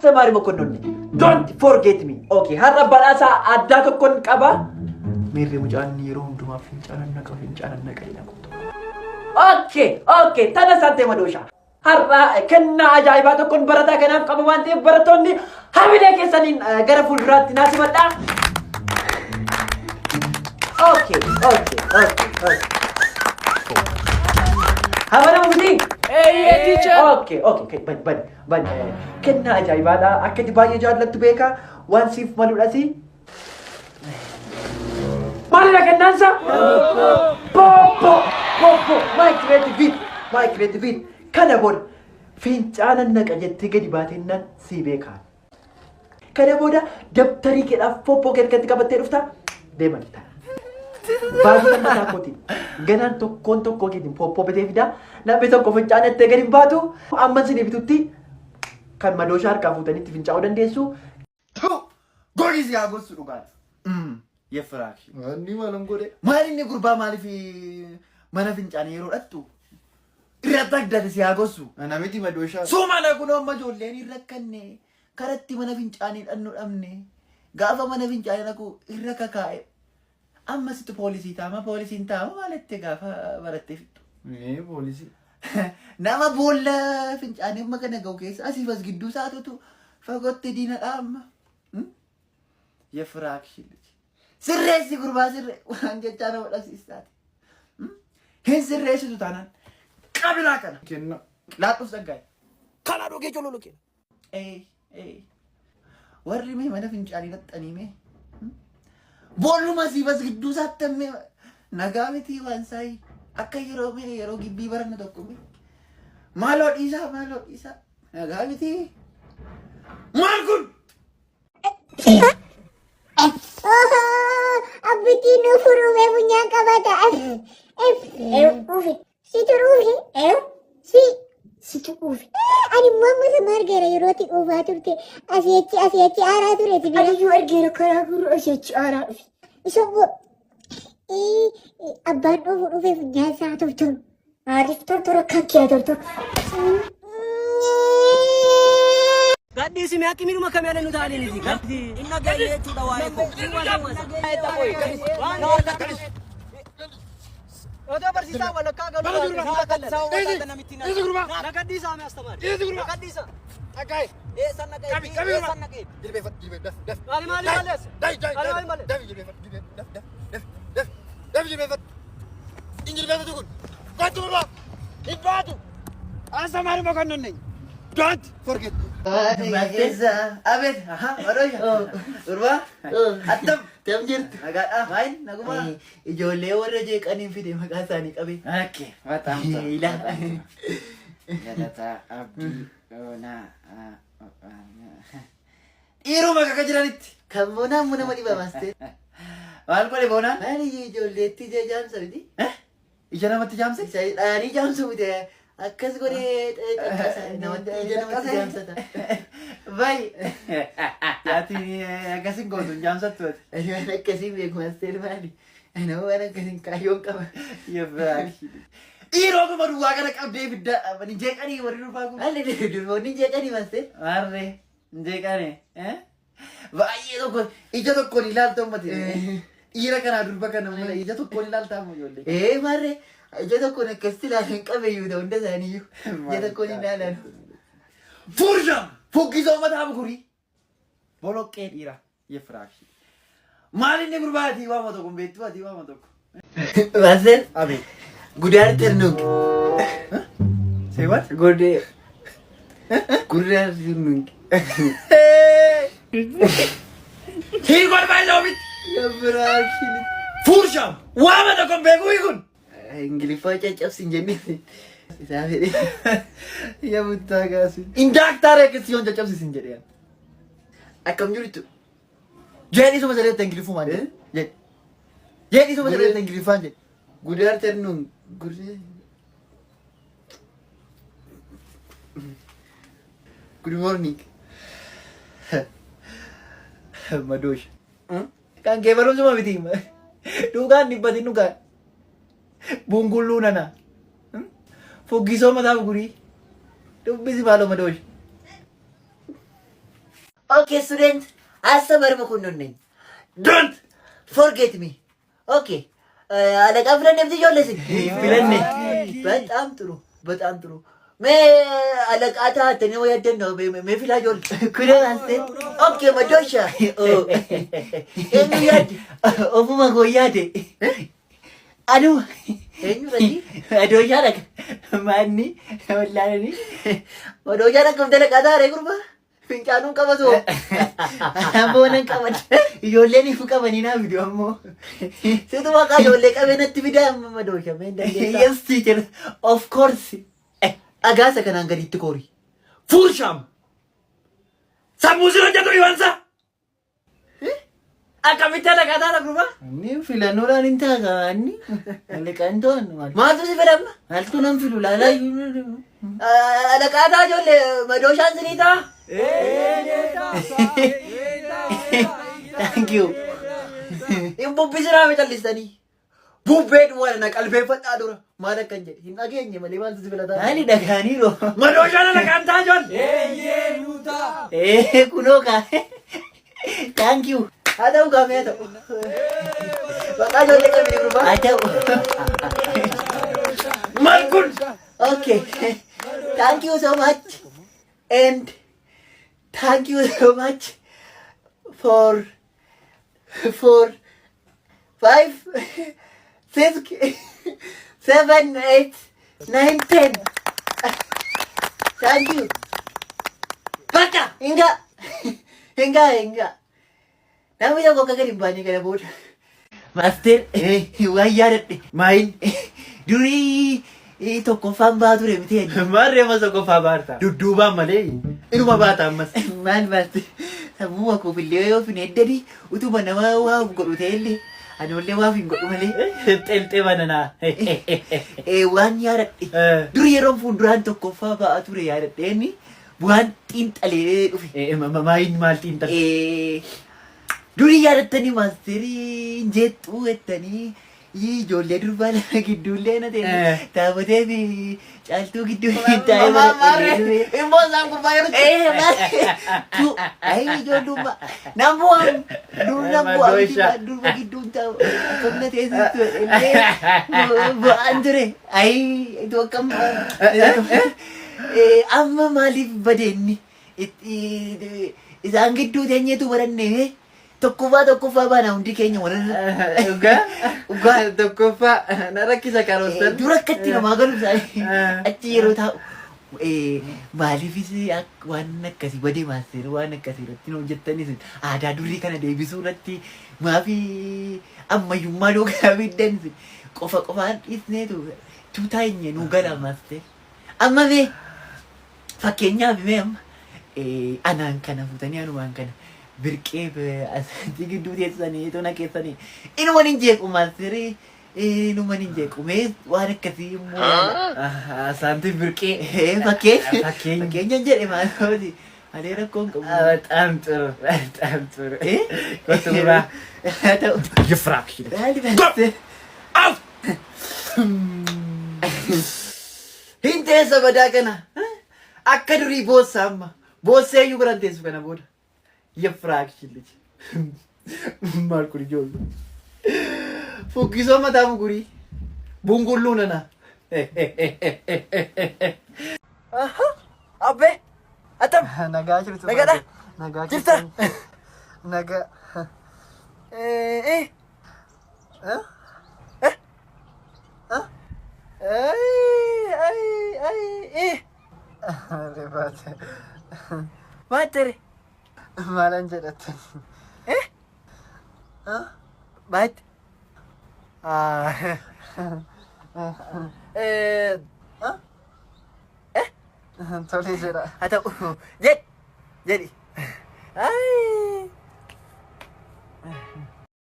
Astamaari Mokonnon. Don't forget me. Okay, har'a badhaasa addaa tokkoon qaba. Meerri mucaan yeroo hundumaa fincaanan naqa jedha. Okay, tana sante Madoosha. Har'a kennaa ajaa'ibaa tokkoon barataa kanaaf qaba waan ta'eef barattoonni hamilee keessaniin gara fuulduraatti naasimadha. Okay. Hamana Mufti. Hey, teacher. Okay. Ban. Kennaa ajaa'ibaadha. Akka baay'ee jaallattu beeka. Waan siif maludha si. Maalidha kennaansa? Popo. My creative. Kana booda fincaanan naqa jettee gadi baateennan si beekaa. Kana booda dabtarii keedhaaf popo keetti qabattee dhufta deeman ta'a. Baay'ee mataa kooti. Ganaan tokkoo keetiin popo bitee fida. Namni tokko fincaanattee gadi baatu amma si bitutti kan Madooshaa harkaa fuutanitti fincaa'uu dandeessu. Godis yaa gosu dhugaadha. Yefraashi. Wanni malan godhe. Maal inni gurbaa maaliif mana fincaanii yeroo dhattu? Irratti addate si yaa gosu. Namiti Madooshaa. Suumana kun amma ijoolleen irra kanne karatti mana fincaanii dhannu dhabne gaafa mana fincaanii dhaqu irra kakaa'e. Amma situ poolisii taama poolisiin taama maalitti gaafa barattee fixu. Poolisii. Nama boolla fincaanii amma kana ga'u keessa asiif as gidduu isaatutu fagootti diina dhaama. Yefraashi. Sirreessi gurbaa sirree waan jechaa nama dhabsiisaati. Hin sirreessitu taanaan qabilaa kana. Kenna. Laatuuf dhaggaa'e. Kana dhugee jololo kenna. Warri mee mana fincaanii dhaxxanii mee? Boolluma siifas gidduu isaatti hammee nagaa miti waan saayii akka yeroo gibbii baranna tokko mee? Maaloo dhiisaa nagaa miti. Maal kun? Abbitiin nu furuume bunyaan qabata. Situ ruufi. Situ ruufi. Ani mamma sama argeera yeroo ati oofaa turte asii aaraa tureeti bira. Adiyyuu argeera karaa gurru asii aaraa dhufe. Isoo abbaan dhoofu dhufe bunyaan isaa tortoru. Maaliif tortoru kakkiyaa tortoru. Gaddi si meeqa minuma kamee nu taa'anii ni gaddi. Inna gayyee tuudha waa'ee koo. Odo barsiisaa walakkaa galuu barsiisaa namitti na gaddiisaa mee astamaari. Na gaddiisaa. Dhagaa'e. Eessan naga'e. Eessan naga'e. Jilbeeffadhu. Maali malees. Daf jilbeeffadhu. Injilbeeffatu kun. Baatu birraa. Hin baatu. Astamaari Mokonnon nayi. Don't forget. Abet, Madooshaa. Gurbaa. Attam. Tam jirtu. Nagaadhaa. Maayil naguma. Ijoollee warra jeeqaniin fide maqaa isaanii qabe. Okay. Watamta. Ila. Galata abdii oonaa. Dhiiruma akka jiranitti. Kan boonaan muna ma dhiba maastee. Maal godhe boonaan? Maali ijoolleetti ija jaamsa miti? Ija namatti jaamse? Dhaanii jaamsu miti. Akkas godhee namatti ija namatti jaamsata. Bayi. Yaati akkasin gootu jaamsattu ati. Waan akkasiin beeku maastee maali? Nama waan akkasiin kaayyoon qaba. Yefraashi. Dhiiroo kuma duwwaa kana qabdee bidda ni jeeqanii warri dhufaa kun. Haalli durboonni jeeqanii maastee. Marree. Jeeqane. Baay'ee tokko ija tokkoon ilaalta ummate. Dhiira kanaa durba kana mala ija tokkoon ilaaltaa mu ijoollee. Marree. Ija tokkoon akkasitti ilaalan qabeeyyuu ta'u hunda isaaniiyyuu. Ija tokkoon hin ilaalan. Furjam. Fuggisoo mataa bukurii. Boloqqee dhiira. Yefraashi. Maal inni gurbaatii waama tokko beektu ati waama tokko. Maaseen. Abe. Gudaan ternuun. Say what? Godee. Gudaan ternuun. Kii godhaa loomit. Yefraashi. Furjam. Waama tokko beekuu kun. Ingiliffaa caccabsiin jennee. Isaa fedhee. Yaa buttaa gaasi. Indaaktaara akkasii yoon caccabsiisin jedhee. Akkam jirtu. Jedhi suma sirreetta Ingiliffuma jedhe. Jedhi suma sirreetta Ingiliffaan jedhe. Gudaan ternuun gurree. Good morning. Madoosha. Kan kee barumsuma miti. Dhugaan dhibbatiin dhugaan. Bungulluu nana. Fuggisoo mataa bukurii. Dubbisi maaloo Madoosha. Okay, student. Asabar mo kununin. Don't forget me. Okay. Alaga filanne bti jollesi. Filanne. በጣም ጥሩ ሜ አለቃታ ተኔ ወያደን ነው ሜ ፊላ ጆል ኩረን አንተ ኦኬ መዶሻ ኤኑ ያድ ኦፉማ ጎያደ አዱ ኤኑ ረዲ አዶሻ ለክ ማኒ ወላኒ ወዶሻ ለክ ምተለቃታ ረጉርባ ፊንጫኑን ቀበቶ ቦነን ቀበድ ዮሌኒ ፉቀበኒና ቪዲዮሞ ሲቱ ዋቃ ዮሌ ቀበነት ቪዳ መዶሻ ሜንደንዴታ Yes, teacher. Of course. አጋሰ ከናን ገዲት ኮሪ Fursham. Samusiro jato iwansa. Akkamita la kata la gruba. Ni filannoodhaan hin taa'anii leqantoon maaltu si fedhama maaltu nan filu laala leqaataa ijoollee madooshaan sinii ta'a. Thank you. Hin bubbisiraa mi callistanii bubbee duwwaa na qalbeeffadhaa dura maal akkan jedhe hin dhageenye malee maaltu si filataa. Maali dhagaaniiroo Madosha la kanta jon. kunoo kaa. Thank you. haa ta'u gaafee haa ta'u maqaa ijoollee qabni gurbaa haa ta'u. Malkun. Okay. Thank you so much. And thank you so much for 5, 6, 7, 8, 9, 10. Thank you. Baka! Hinga. Namni tokko akka gadi hin baane kana booda. Master, waan yaadadhe. Main. Durii tokkoffaan baa ture miti eenyu. Marre masa ko fabarta. Dudduba male. Inuma bata ammas. Maal baate sammuu akkoo fillee yoo fin heddadi utuma nama waa godhu ta'ellee adoollee waa hin godhu malee. Telte banana. Waan yaadadhe. Durii yeroon fuulduraan tokkoffaa ba'aa ture yaadadhe inni waan xiinxalee dhufe. Main mal tinta. Durii yaadattanii maasterii jettuu jettanii ijoollee durbaa lama gidduullee na ta'e taabatee fi caaltuu gidduu hin taa'e. Immoo isaan gurbaa yeroo tu ayi ijoollummaa namuun durba gidduun taa'u akkamna teessistu illee bu'aan ture ayi itti akkam amma maaliif badeenni isaan gidduu teenyeetu barannee tokkoffaa baana hundi keenya Uga tokkoffa na rakkisa karoostan. dura akkatti namaa galu isaanii achi yeroo taa'u maaliifis waan akkasii badee maasteer waan akkasii irratti nu hojjettanis aadaa durii kana deebisuu irratti maafi ammayyummaa doogaa fiddanis qofaan dhiisneetu tuutaayenye nu gala maasteer amma mee fakkeenyaaf mee amma anaan kana fuutanii anumaan kana birqee asii gidduu teessanii tona keessanii inuma nin jeequ maasterii inuma nin jeequ mee waan akkasii immoo Santi birqee. fakkeenya jedhe maalooti alee rakkoon qabu. Bጣም ጥሩ. Kottura. haa ta'u Yifrak. maali maasteer Af. hin teessa badaa kana akka durii boossa amma boossee iyyuu biran teessu kana booda. Yifrak shillich. Mal kuri jol. Fukkisoo mataa mugurii bungulluu nana. Abbe, atam, nagaa jirtu Nagaadha? nagaa Jirta? nagaa rifaate maal tere? maalan jedhatte Maal? tolee jedha Haa ta'u, jedhi.